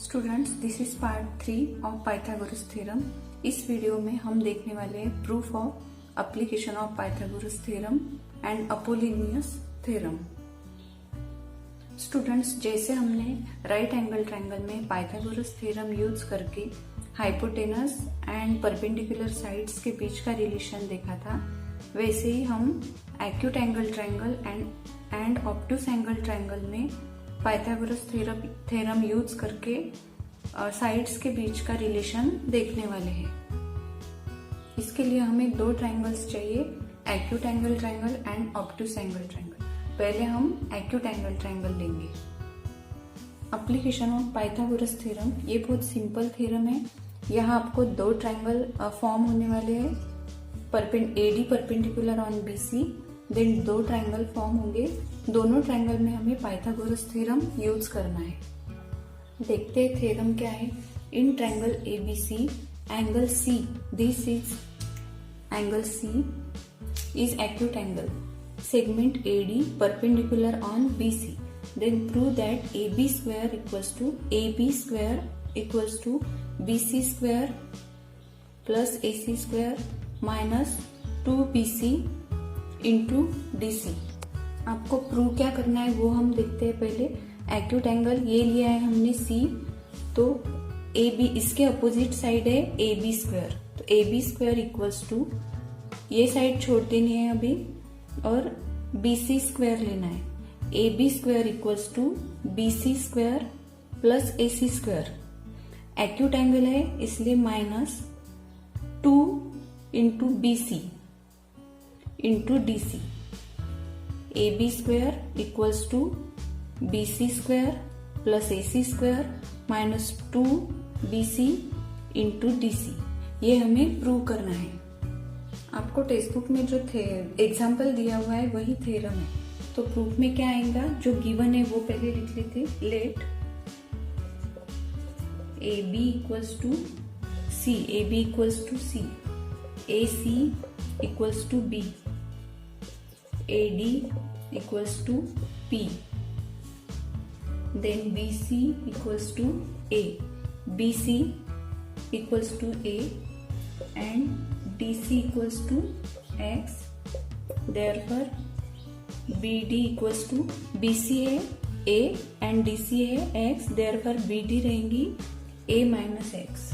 Students, this is part 3 of Pythagoras theorem. इस video में हम देखने वाले हैं proof of application of Pythagoras theorem and Apollonius theorem. Students, जैसे हमने राइट एंगल ट्रायंगल में पाइथागोरस थ्योरम यूज करके हाइपोटेनस एंड परपेंडिकुलर साइड्स के बीच का रिलेशन देखा था, वैसे ही हम acute angle triangle and obtuse angle triangle में पाइथागोरस थ्योरम यूज करके साइड्स के बीच का रिलेशन देखने वाले हैं। इसके लिए हमें दो ट्रायंगल्स चाहिए, acute angle triangle and obtuse angle triangle. पहले हम एक्यूट एंगल ट्रायंगल लेंगे। एप्लीकेशन ऑफ पाइथागोरस थ्योरम, ये बहुत सिंपल थ्योरम है। यहाँ आपको दो ट्रायंगल फॉर्म होने वाले हैं, AD perpendicular on BC, then दो ट्रायंगल फॉर्म होंगे। दोनों ट्रायंगल में हमें पाइथागोरस थ्योरम यूज करना है। देखते हैं थ्योरम क्या है। In triangle ABC angle C, this is angle C is acute angle. Segment AD perpendicular on BC. Then prove that AB square equals to BC square plus AC square minus 2BC into DC. आपको prove क्या करना है वो हम देखते हैं। पहले acute angle ये लिया है हमने C, तो AB इसके अपोजिट साइड है AB स्क्वायर, तो AB स्क्वायर इक्वल्स टू, ये साइड छोड़ देनी है अभी, और BC स्क्वायर लेना है। AB square equals to BC square plus AC square. Acute angle है इसलिए minus 2 into BC into DC। AB square equals to BC square plus AC square minus 2BC into DC। ये हमें prove करना है। आपको text book में जो example दिया हुआ है वही थ्योरम है, तो प्रूफ में क्या आएगा, जो गिवन है वो पहले लिख लेते। Let AB equals to C, AB equals to C, AC equals to B, AD equals to P, then BC equals to A, BC equals to A and DC equals to X, therefore BD equals to BC है A and DC है X, therefore BD रहेंगी A minus X।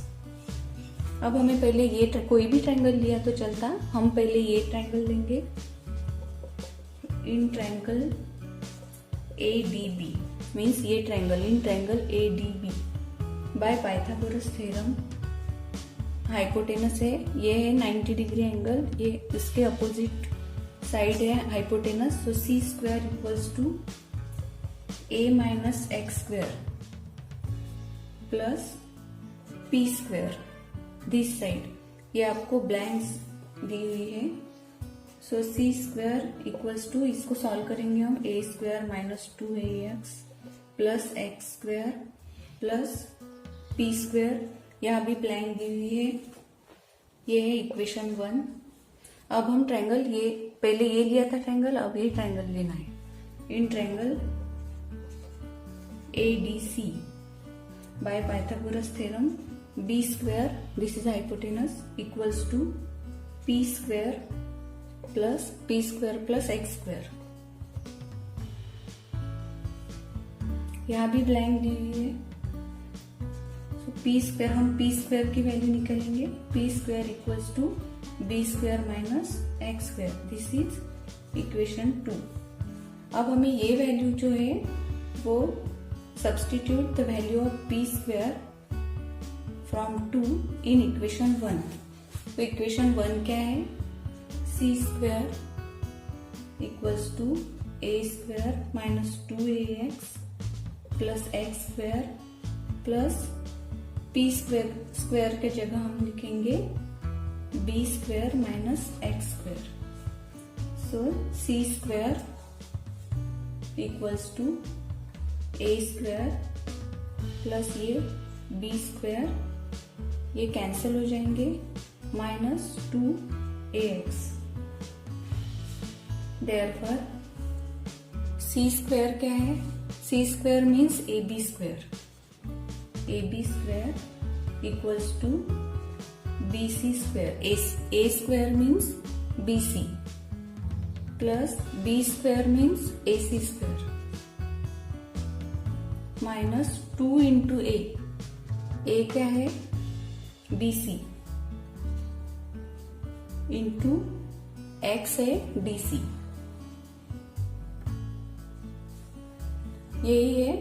अब हमें पहले ये कोई भी triangle लिया तो चलता, हम पहले ये ट्रायंगल लेंगे। इन ट्रायंगल ADB मीन्स ये triangle, in triangle ADB by Pythagoras theorem hypotenuse है, ये है 90 डिग्री एंगल, ये इसके अपोजिट साइड है हाइपोटेनस, तो C square equals to A minus X square plus P square this side. ये आपको ब्लैंक्स दी हुई है, so C square equals to, इसको सॉल्व करेंगे हम, A square minus 2AX plus X square plus P square. यहाँ भी ब्लैंक दी हुई है, ये है इक्वेशन 1। अब हम ट्रायंगल, ये पहले ये लिया था ट्रायंगल, अब ये ट्रायंगल लेना है। In triangle ADC by Pythagoras theorem B square, this is hypotenuse, equals to P square plus X square. यहाँ भी ब्लैंक दी हुई है, P स्क्वायर, हम P स्क्वायर की वैल्यू निकालेंगे। P square equals to B square minus X square, this is equation 2। अब हमें ये वैल्यू जो है वो substitute the value of P square from 2 in equation 1। तो इक्वेशन 1 क्या है, C square equals to A square minus 2AX plus X square plus P square के जगह हम लिखेंगे B square minus X square. So C square equals to A square plus ये B square, ये cancel हो जाएंगे, minus 2AX। Therefore C square क्या है, C square means AB square, AB square equals to BC square. A square means BC plus B square means AC square minus 2 into A. A क्या है? BC into X है DC. यही है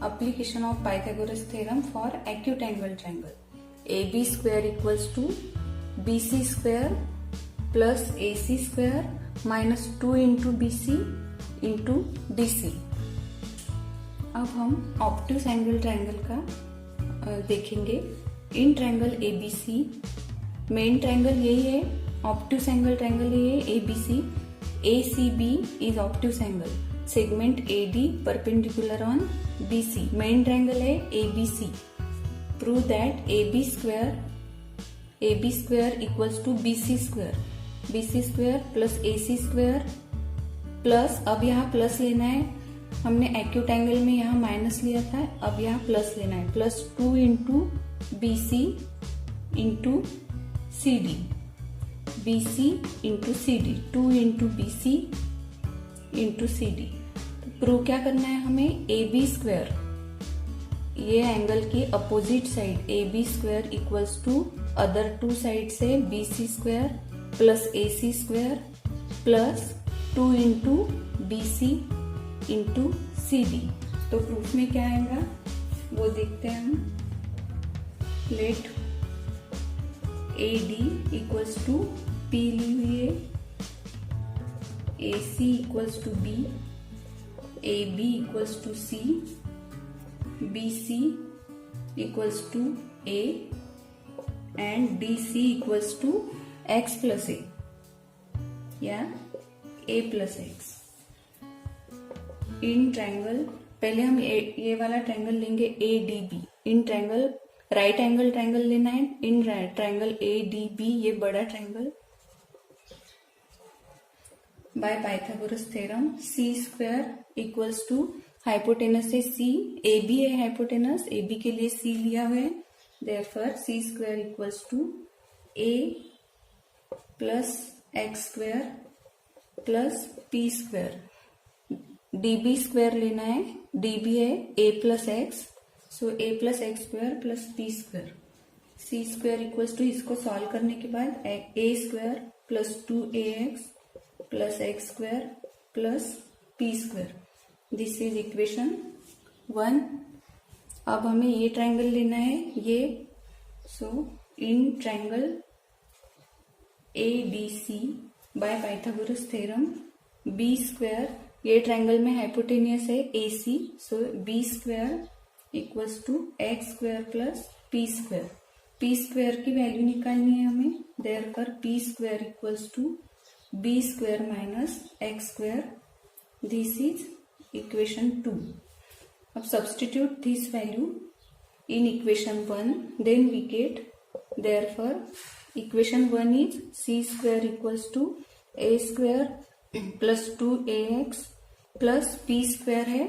application of Pythagoras theorem for acute angle triangle. AB square equals to BC square plus AC square minus 2 into BC into DC. अब हम obtuse angle triangle का देखेंगे. In triangle ABC main triangle यही है, obtuse angle triangle यही है ABC. ACB is obtuse angle. Segment AD perpendicular on BC. Main triangle है ABC. Prove that AB square equals to BC square plus AC square plus, अब यहाँ plus लेना है. हमने एक्यूट एंगल में यहाँ माइनस लिया था, अब यहाँ प्लस लेना है. Plus 2 into BC into CD. BC into CD, 2 into BC into CD. Prove क्या करना है हमें? AB स्क्वायर, ये एंगल की opposite side AB square equals to other two side से BC square plus AC square plus 2 into BC into CD. तो proof में क्या आएगा वो देखते हैं हम. Let AD equals to P ली हुई है, AC equals to B, AB equals to C, BC equals to A and DC equals to X plus A या A plus X. In triangle, पहले हम ये वाला ट्रायंगल लेंगे ADB. In triangle right angle triangle लेना है. In triangle ADB, ये बड़ा triangle, by Pythagoras theorem C square equals to hypotenuse है C, AB है हाइपोटेनस, AB के लिए C लिया हुआ है. Therefore C square equals to A plus X square plus P square. DB square लेना है, DB है A plus X, so A plus X square plus P square. C square equals to, इसको solve करने के बाद A square plus 2AX plus X square plus P square. This is equation 1. अब हमें ये ट्रायंगल लेना है ये. So in triangle ABC by Pythagoras theorem B square, ये ट्रायंगल में हाइपोटेनियस है AC, so B square equals to X square plus P square. P square की वैल्यू निकालनी है हमें. Therefore P square equals to B square minus X square. This is equation 2. अब substitute this value in equation 1, then we get, therefore equation 1 is C square equals to A square plus 2AX plus P square है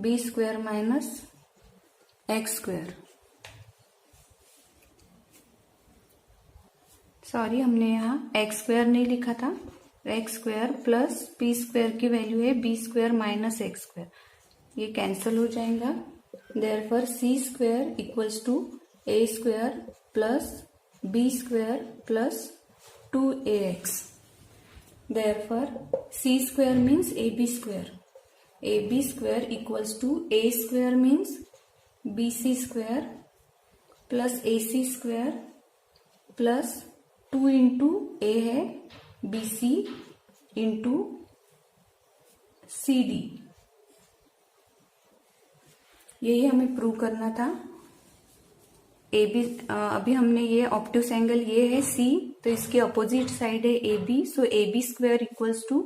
B square minus X square. Sorry, हमने यहाँ X square नहीं लिखा था. X square plus P square की वैल्यू है B square minus X square, ये कैंसिल हो जाएगा. Therefore C square equals to A square plus B square plus 2AX. Therefore C square means AB square. AB square equals to A square means BC square plus AC square plus 2 into A है BC into CD. यही हमें prove करना था. AB, अभी हमने ये obtuse angle ये है C, तो इसके अपोजिट साइड है AB, so AB square equals to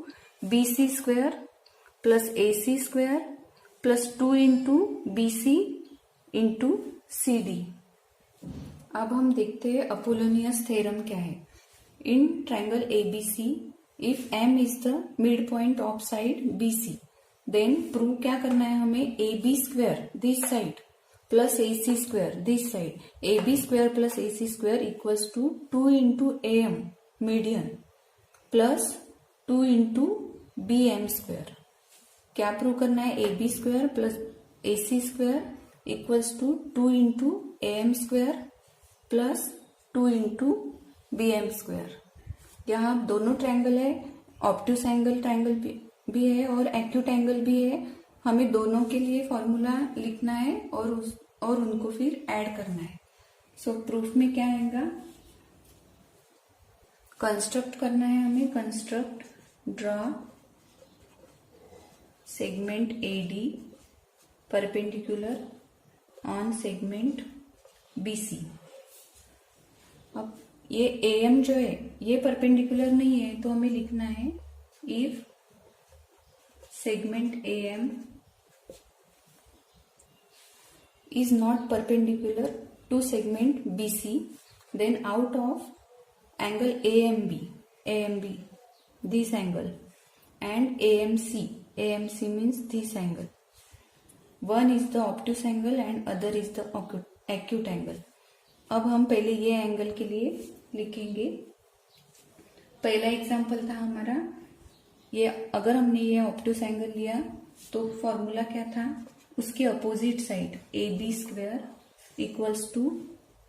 BC square plus AC square plus 2 into BC into CD. अब हम देखते हैं अपोलोनियस थ्योरम क्या है. In triangle ABC, if M is the mid point of side BC, then prove क्या करना है हमें? AB स्क्वायर this side plus AC square this side. AB square plus AC square equals to 2 into AM median plus 2 into BM square. क्या prove करना है? AB square plus AC square equals to 2 into AM square plus 2 into BM square. यहाँ दोनों triangle है, obtuse angle triangle भी है और acute angle भी है. हमें दोनों के लिए फॉर्मूला लिखना है और उनको फिर ऐड करना है. सो प्रूफ में क्या आएगा? कंस्ट्रक्ट करना है हमें. Construct draw segment AD perpendicular on segment BC. अब ये AM जो है ये परपेंडिकुलर नहीं है तो हमें लिखना है if segment AM is not perpendicular to segment BC, then out of angle AMB this angle and AMC means this angle. One is the obtuse angle and other is the acute angle. अब हम पहले ये angle के लिए लिखेंगे. पहला example था हमारा ये. अगर हमने ये ऑब्ट्यूस एंगल लिया तो फॉर्मूला क्या था? उसके opposite side AB square equals to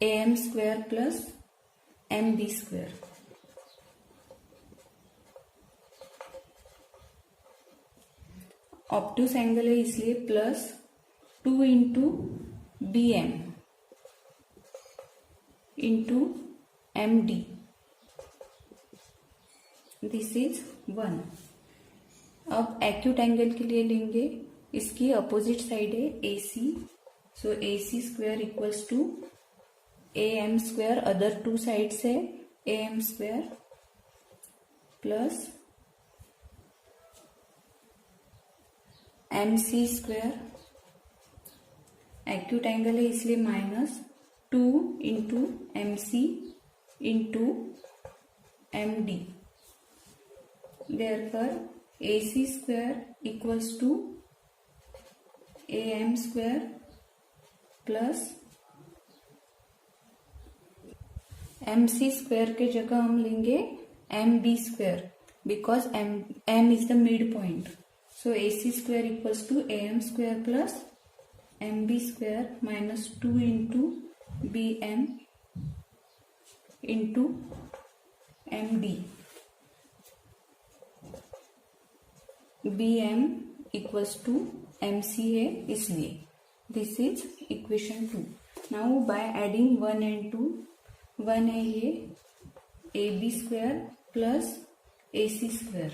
AM square plus MB square. Obtuse angle है इसलिए plus 2 into BM into MD. This is 1. अब एक्यूट एंगल के लिए लेंगे. इसकी अपोजिट साइड है AC. So AC square equals to AM square, other two sides है AM square plus MC square. Acute angle है इसलिए minus 2 into MC into MD. Therefore AC square equals to AM square plus MC square के जगह हम लेंगे MB square because M is the mid point. So AC square equals to AM square plus MB square minus 2 into BM into MD. BM equals to MC है इसलिए. This is equation 2. Now by adding 1 and 2, 1 है ये AB square plus AC square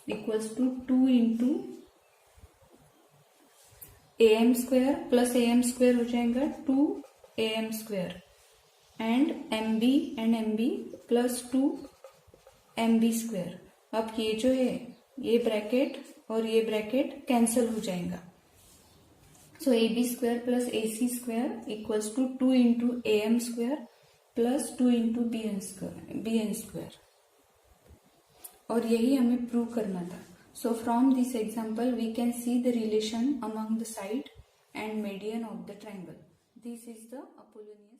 equals to 2 into AM square plus AM square हो जाएगा 2 AM square and MB plus 2 MB square. अब ये जो है ये ब्रैकेट और ये ब्रैकेट कैंसिल हो जाएगा. So AB square plus AC square equals to 2 into AM square plus 2 into BN square. और यही हमें प्रूव करना था. So from this example we can see the relation among the side and median of the triangle. This is the Apollonius.